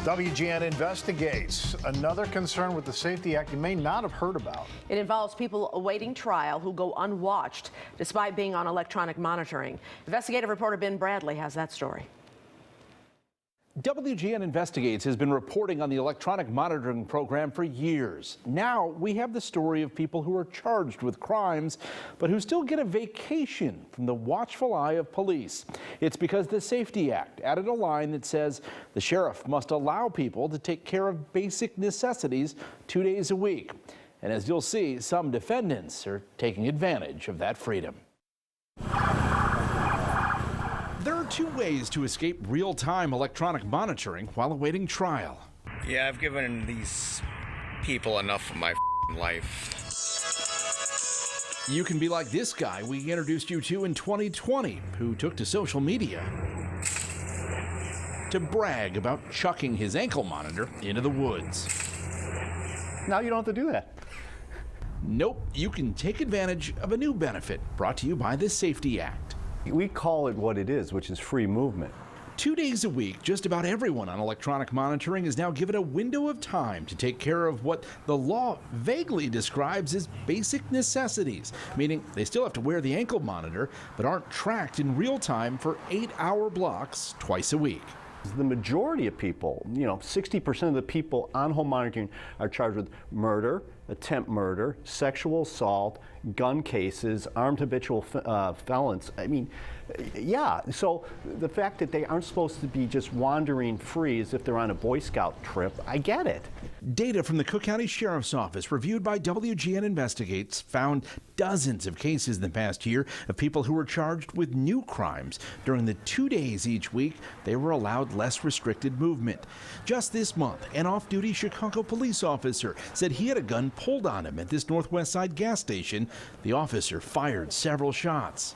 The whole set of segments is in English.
WGN investigates another concern with the Safety Act you may not have heard about. It involves people awaiting trial who go unwatched despite being on electronic monitoring. Investigative reporter Ben Bradley has that story. WGN Investigates has been reporting on the electronic monitoring program for years. Now we have the story of people who are charged with crimes, but who still get a vacation from the watchful eye of police. It's because the Safety Act added a line that says the sheriff must allow people to take care of basic necessities 2 days a week. And as you'll see, some defendants are taking advantage of that freedom. There are two ways to escape real-time electronic monitoring while awaiting trial. Yeah, I've given these people enough of my life. You can be like this guy we introduced you to in 2020, who took to social media to brag about chucking his ankle monitor into the woods. Now you don't have to do that. Nope, you can take advantage of a new benefit brought to you by the Safety Act. We call it what it is, which is free movement. 2 days a week, just about everyone on electronic monitoring is now given a window of time to take care of what the law vaguely describes as basic necessities, meaning they still have to wear the ankle monitor, but aren't tracked in real time for 8-hour blocks twice a week. The majority of people, 60% of the people on home monitoring are charged with murder, attempt murder, sexual assault, gun cases, armed habitual felons. I mean, yeah, so the fact that they aren't supposed to be just wandering free as if they're on a Boy Scout trip, I get it. Data from the Cook County Sheriff's Office reviewed by WGN Investigates found dozens of cases in the past year of people who were charged with new crimes. During the 2 days each week, they were allowed less restricted movement. Just this month, an off-duty Chicago police officer said he had a gun pulled on him at this Northwest Side gas station. The officer fired several shots.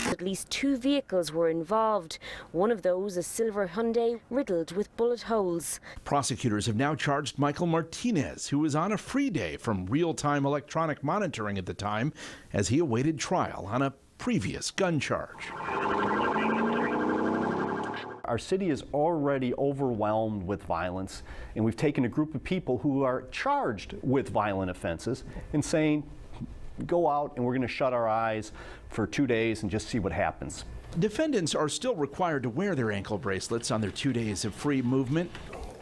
At least 2 vehicles were involved. One of those, a silver Hyundai, riddled with bullet holes. Prosecutors have now charged Michael Martinez, who was on a free day from real-time electronic monitoring at the time, as he awaited trial on a previous gun charge. Our city is already overwhelmed with violence, and we've taken a group of people who are charged with violent offenses and saying, go out and we're going to shut our eyes for 2 days and just see what happens. Defendants are still required to wear their ankle bracelets on their 2 days of free movement.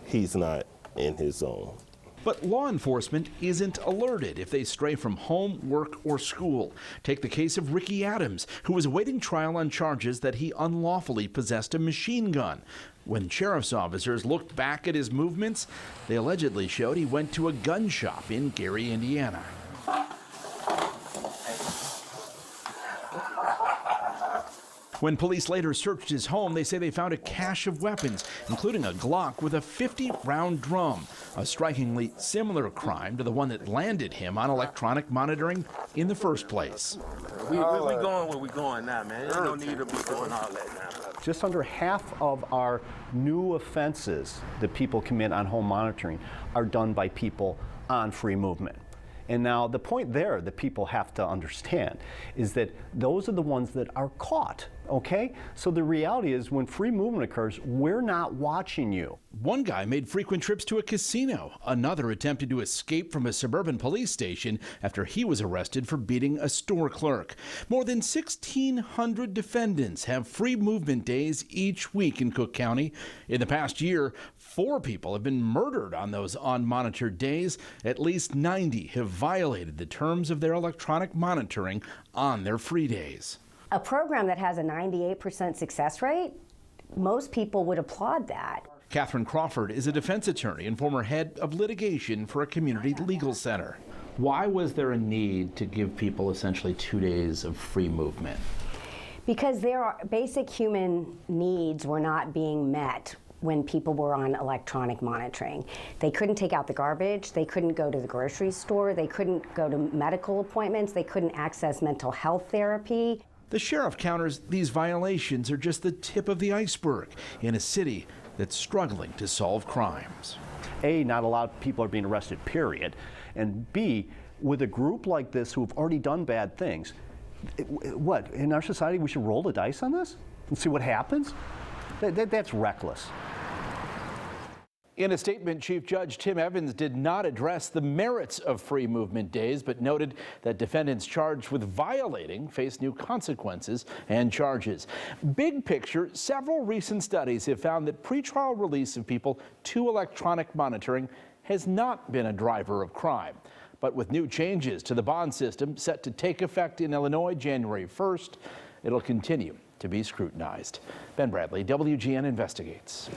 He's not in his zone. But law enforcement isn't alerted if they stray from home, work, or school. Take the case of Ricky Adams, who was awaiting trial on charges that he unlawfully possessed a machine gun. When sheriff's officers looked back at his movements, they allegedly showed he went to a gun shop in Gary, Indiana. When police later searched his home, they say they found a cache of weapons, including a Glock with a 50-round drum, a strikingly similar crime to the one that landed him on electronic monitoring in the first place. We going where we going now, man. There's no need to be doing all that now. Just under half of our new offenses that people commit on home monitoring are done by people on free movement. And now the point there that people have to understand is that those are the ones that are caught, okay? So the reality is when free movement occurs, we're not watching you. One guy made frequent trips to a casino. Another attempted to escape from a suburban police station after he was arrested for beating a store clerk. More than 1,600 defendants have free movement days each week in Cook County. In the past year, 4 people have been murdered on those unmonitored days. At least 90 have violated the terms of their electronic monitoring on their free days. A program that has a 98% success rate, most people would applaud that. Catherine Crawford is a defense attorney and former head of litigation for a community legal center. Why was there a need to give people essentially 2 days of free movement? Because their basic human needs were not being met when people were on electronic monitoring. They couldn't take out the garbage, they couldn't go to the grocery store, they couldn't go to medical appointments, they couldn't access mental health therapy. The sheriff counters these violations are just the tip of the iceberg in a city that's struggling to solve crimes. A, not a lot of people are being arrested, period. And B, with a group like this who have already done bad things, what, in our society we should roll the dice on this and see what happens? That's reckless. In a statement, Chief Judge Tim Evans did not address the merits of free movement days, but noted that defendants charged with violating face new consequences and charges. Big picture, several recent studies have found that pretrial release of people to electronic monitoring has not been a driver of crime. But with new changes to the bond system set to take effect in Illinois January 1st, it'll continue to be scrutinized. Ben Bradley, WGN Investigates.